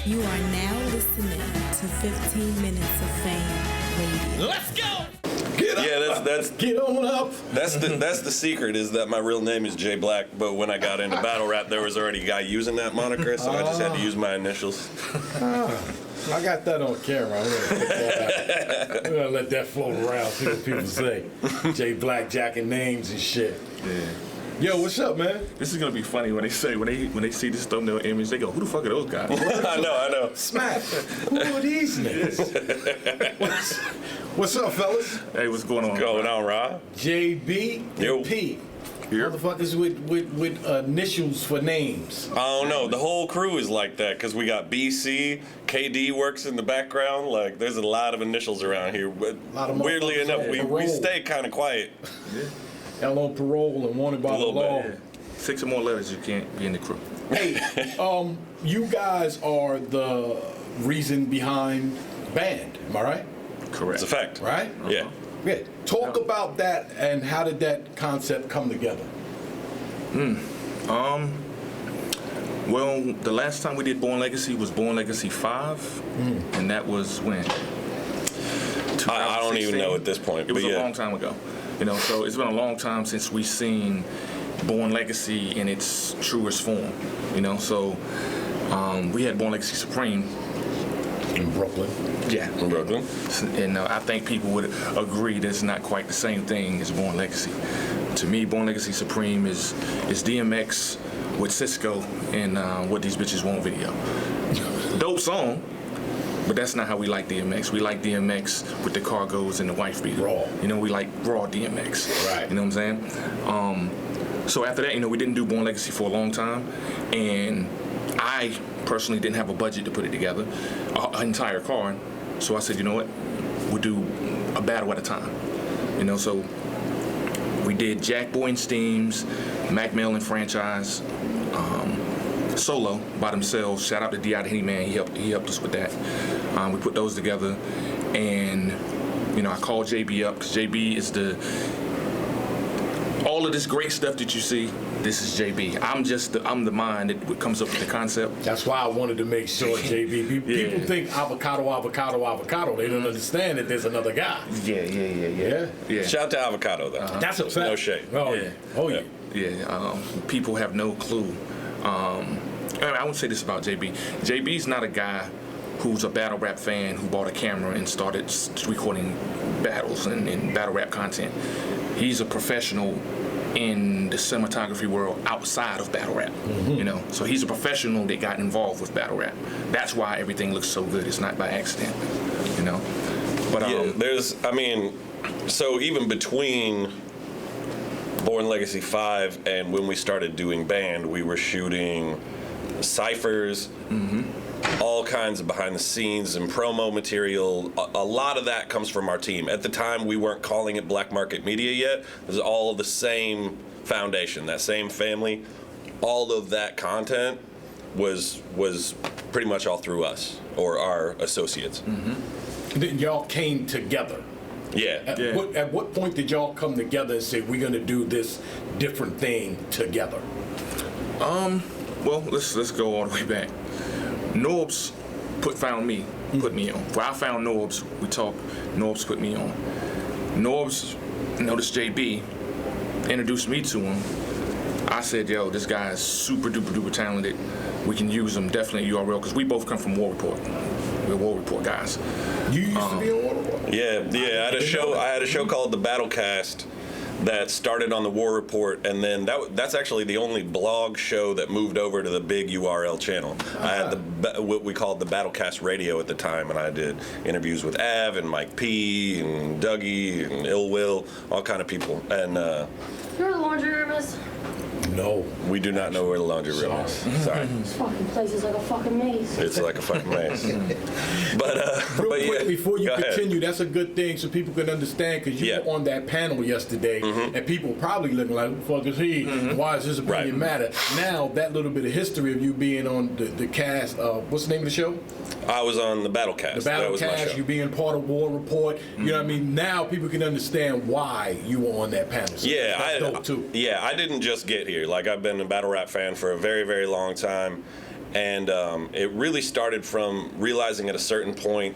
You are now listening to 15 Minutes of Fame Radio. Let's go! Get up. Yeah, that's Get on up. that's the secret is that my real name is Jay Black, but when I got into battle rap, there was already a guy using that moniker, so I just had to use my initials. I got that on camera. I'm gonna let that float around, see what people say. Jay Black jacking names and shit. Yeah. Yo, what's up, man? This is gonna be funny when they say when they see this thumbnail image, they go, "Who the fuck are those guys?" I know. Smack. Who are these niggas? What's up, fellas? Hey, what's going on? Going on, Rob? JB Yo. and P. Here. Motherfuckers with initials for names. I don't know. The whole crew is like that because we got BC, KD works in the background. Like, there's a lot of initials around here. But Lot of weirdly motherfuckers enough, on we parole. stay kind of quiet. Hell on parole and wanted by A the little law. bit. 6 or more letters, you can't be in the crew. Hey, you guys are the reason behind band, am I right? Correct. It's a fact. Right? Yeah. Yeah. Talk about that and how did that concept come together? Well, the last time we did Born Legacy was Born Legacy 5, and that was when? I don't even 2016. know at this point. It was but a yeah. long time ago. You know, so it's been a long time since we've seen Born Legacy in its truest form. You know, so we had Born Legacy Supreme. In Brooklyn. Yeah. In Brooklyn. And I think people would agree that it's not quite the same thing as Born Legacy. To me, Born Legacy Supreme is DMX with Cisco and What These Bitches Want video. Dope song, but that's not how we like DMX. We like DMX with the cargos and the wife beater. Raw. You know, we like raw DMX. Right. You know what I'm saying? So after that, you know, we didn't do Born Legacy for a long time, and I personally didn't have a budget to put it together, an entire card. So I said, you know what, we'll do a battle at a time. You know, so we did Jack Boy and Steams, Mac Mill and Franchise, solo by themselves. Shout out to D.I. the Henny Man, he helped us with that. We put those together, and you know, I called JB up because JB is all of this great stuff that you see. This is JB. I'm the mind that comes up with the concept. That's why I wanted to make sure, JB. People think avocado. They don't understand that there's another guy. Yeah. Shout out to Avocado, though. That's a fact. No shade. Oh, Yeah. yeah. Oh, yeah. Yeah, people have no clue. I won't say this about JB. JB's not a guy who's a battle rap fan who bought a camera and started recording battles and battle rap content. He's a professional in the cinematography world outside of battle rap. You know, so he's a professional that got involved with battle rap. That's why everything looks so good. It's not by accident. You know, but Yeah, so even between Born Legacy 5 and when we started doing band, we were shooting ciphers, all kinds of behind the scenes and promo material. A lot of that comes from our team. At the time, we weren't calling it Black Market Media yet. It was all the same foundation, that same family. All of that content was pretty much all through us or our associates. Then y'all came together. Yeah. At what point did y'all come together and say, we're going to do this different thing together? well, let's go all the way back. Norbs found me, put me on. Where I found Norbs, we talked. Norbs put me on. Norbs noticed JB, introduced me to him. I said, yo, this guy is super duper talented. We can use him definitely at URL because we both come from War Report. We're War Report guys. You used to be on Waterworld. Yeah. I had a show called The Battlecast that started on the War Report, and then that's actually the only blog show that moved over to the big URL channel. I had what we called the Battlecast Radio at the time, and I did interviews with Av and Mike P and Dougie and Ill Will, all kind of people. And You know where the laundry room is? No. we do not know where the laundry room is. Sorry. This fucking place is like a fucking maze. It's like a fucking maze. But Real yeah, quick, before you go ahead. continue, that's a good thing so people can understand, because you Yeah. were on that panel yesterday, and people probably looking like, who the fuck is he? Why does his opinion matter? Now, that little bit of history of you being on the cast, what's the name of the show? I was on the Battlecast. The That was my Battlecast, show. you being part of War Report. You know what I mean? Now people can understand why you were on that panel. So that's dope too. I didn't just get here. Like, I've been a battle rap fan for a very, very long time. And it really started from realizing at a certain point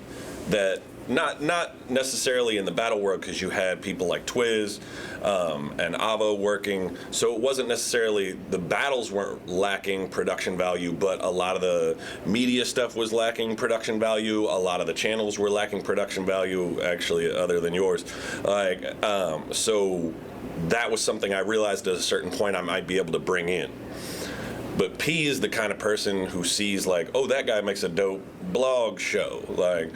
that not necessarily in the battle world, because you had people like Twiz and Avo working, so it wasn't necessarily the battles weren't lacking production value, but a lot of the media stuff was lacking production value. A lot of the channels were lacking production value, actually, other than yours. So that was something I realized at a certain point I might be able to bring in. But P is the kind of person who sees like, oh, that guy makes a dope blog show, like,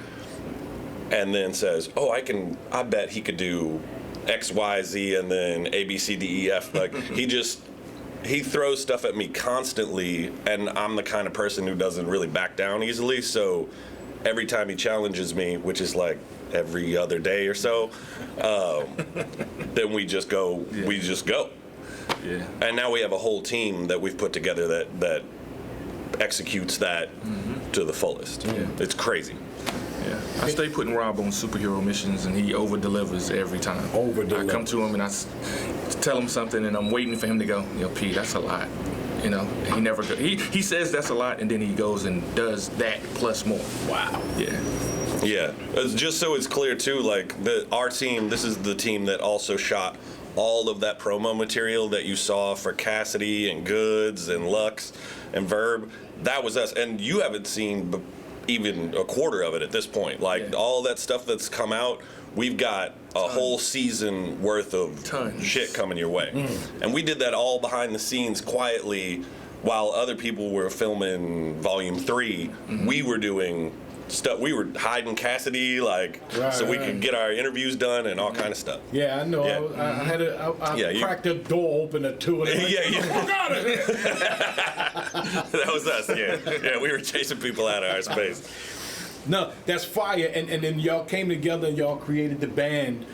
and then says, oh, I bet he could do X, Y, Z, and then A, B, C, D, E, F. Like, he throws stuff at me constantly, and I'm the kind of person who doesn't really back down easily. So every time he challenges me, which is like every other day or so, then we just go. Yeah. And now we have a whole team that we've put together that executes that to the fullest. Yeah. It's crazy. Yeah, I stay putting Rob on superhero missions, and he over-delivers every time. I come to him and I tell him something, and I'm waiting for him to go, P, that's a lot. He never go. He says that's a lot, and then he goes and does that plus more. Wow. Yeah. Yeah. Just so it's clear too, like our team, this is the team that also shot all of that promo material that you saw for Cassidy and Goods and Lux and Verb. That was us, and you haven't seen even a quarter of it at this point. Like all that stuff that's come out, we've got a whole season worth of shit coming your way. And we did that all behind the scenes quietly while other people were filming volume 3. We were doing stuff. We were hiding Cassidy, so we could get our interviews done and all kind of stuff. Yeah, I know. Yeah. I cracked the door open at 2 and out of here. That was us. Yeah, we were chasing people out of our space. No, that's fire. And then y'all came together and y'all created the band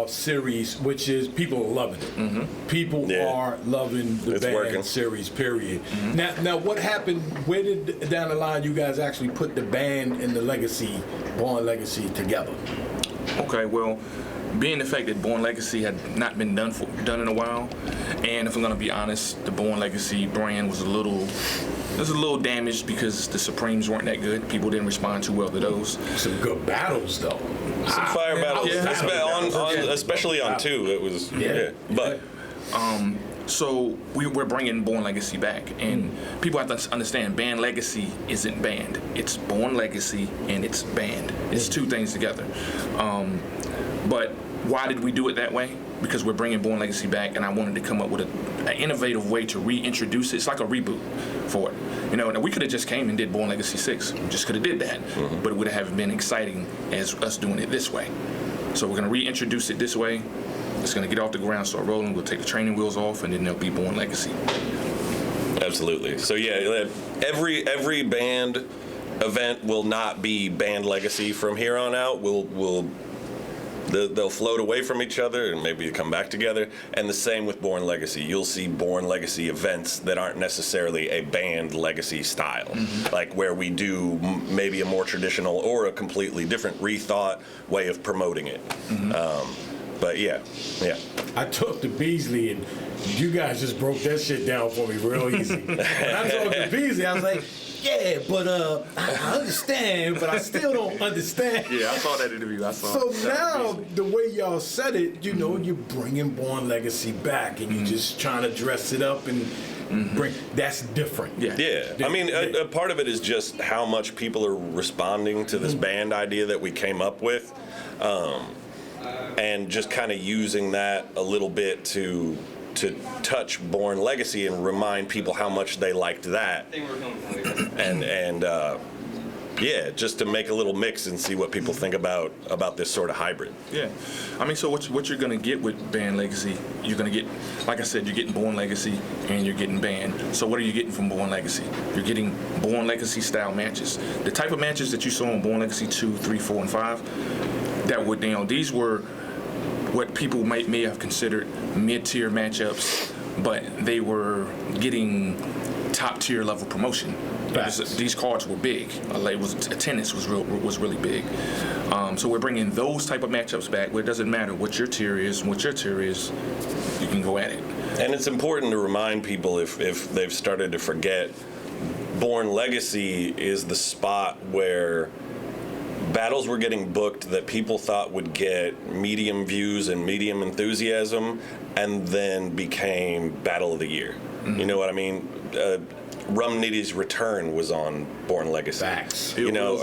series, which is people are loving it. People are loving the band series, period. Now, what happened? Where did down the line you guys actually put the band and the Legacy, Born Legacy, together? Okay, well, being the fact that Born Legacy had not been done in a while, and if I'm gonna be honest, the Born Legacy brand was a little damaged because the Supremes weren't that good. People didn't respond too well to those. Some good battles though. Some fire battles, especially on 2. It was but. So we're bringing Born Legacy back, and people have to understand Band Legacy isn't band. It's Born Legacy and it's band. It's two things together. But why did we do it that way? Because we're bringing Born Legacy back, and I wanted to come up with an innovative way to reintroduce it. It's like a reboot for it. Now we could have just came and did Born Legacy 6. We just could have did that, but it would have been exciting as us doing it this way. So we're going to reintroduce it this way. It's going to get off the ground, start rolling. We'll take the training wheels off, and then there'll be Born Legacy. Absolutely. So yeah, every band event will not be Band Legacy from here on out. They'll float away from each other and maybe come back together. And the same with Born Legacy. You'll see Born Legacy events that aren't necessarily a Band Legacy style, like where we do maybe a more traditional or a completely different rethought way of promoting it. But yeah. I talked to Beasley, and you guys just broke that shit down for me real easy. When I talked to Beasley, I was like, yeah, but I understand, but I still don't understand. Yeah, I saw that interview. So now, the way y'all said it, you're bringing Born Legacy back, and you're just trying to dress it up and bring. That's different. Yeah. I mean, a part of it is just how much people are responding to this band idea that we came up with. And just kind of using that a little bit to touch Born Legacy and remind people how much they liked that, and just to make a little mix and see what people think about this sort of hybrid. Yeah, I mean, so what you're gonna get with Band Legacy, you're gonna get, like I said, you're getting Born Legacy and you're getting band. So what are you getting from Born Legacy? You're getting Born Legacy style matches. The type of matches that you saw on Born Legacy 2, 3, 4, and 5, that would these were what people may have considered mid-tier matchups, but they were getting top-tier level promotion. These cards were big. Attendance was really big. So we're bringing those type of matchups back where it doesn't matter what your tier is, you can go at it. And it's important to remind people if they've started to forget, Born Legacy is the spot where battles were getting booked that people thought would get medium views and medium enthusiasm, and then became Battle of the Year. You know what I mean? Rum Nitty's return was on Born Legacy. Facts. You know,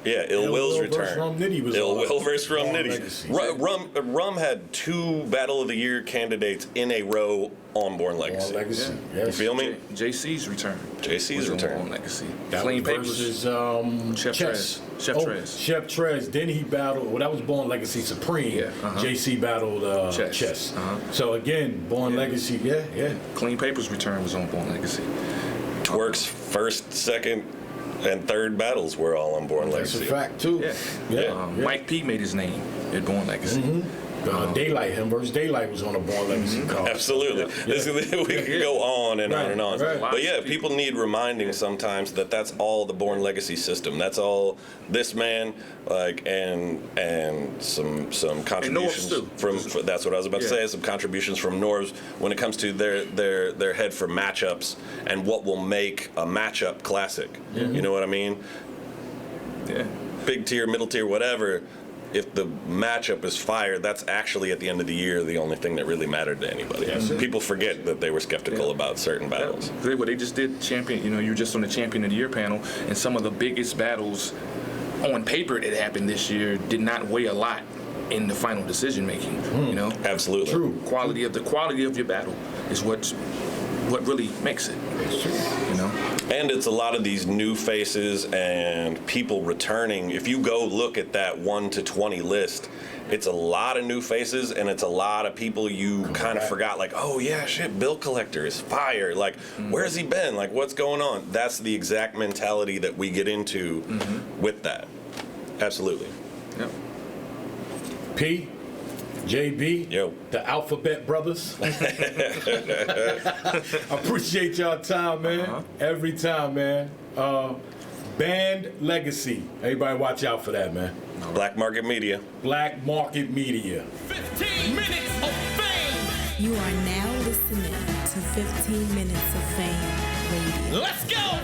Ill Will's return. Rum Nitty was Ill on Will versus Rum Born Nitty. Legacy. Rum had 2 Battle of the Year candidates in a row on Born Legacy. Born Legacy. You Yes. feel me? JC's return. JC's was on return. Born Legacy. That Clean was Papers. versus Chef Chess. Trez. Chef Trez. Chef Trez. Then he battled. Well, that was Born Legacy Supreme. Yeah, JC battled Chess. Chess. So again, Born Legacy. Yeah, yeah. Clean Papers return was on Born Legacy. Twerk's first, second, and third battles were all on Born That's Legacy. a fact too. Yeah. Yeah. Mike P made his name at Born Legacy. Daylight, him versus Daylight was on a Born Legacy card. Absolutely. We could go on and on and on. Right. But yeah, people need reminding sometimes that that's all the Born Legacy system. That's all this man, like, and some contributions too. from that's what I was about to Yeah. say, some contributions from Norbs when it comes to their head for matchups and what will make a matchup classic. You know what I mean? Yeah. Big tier, middle tier, whatever. If the matchup is fire, that's actually at the end of the year the only thing that really mattered to anybody. People forget that they were skeptical about certain battles. They just did champion. You know, you were just on the Champion of the Year panel, and some of the biggest battles on paper that happened this year did not weigh a lot in the final decision making. You know, Absolutely. True. quality of your battle is what really makes it. You know. And it's a lot of these new faces and people returning. If you go look at that 1 to 20 list, it's a lot of new faces and it's a lot of people you kind of forgot, like, oh yeah, shit, Bill Collector is fire. Like, where's he been? Like, what's going on? That's the exact mentality that we get into with that. Absolutely. Yep. P, JB, Yo. the Alphabet Brothers. Appreciate y'all time, man. Every time, man. Band Legacy. Everybody watch out for that, man. Black Market Media. Black Market Media. 15 minutes of fame. You are now listening to 15 Minutes of Fame Radio. Let's go.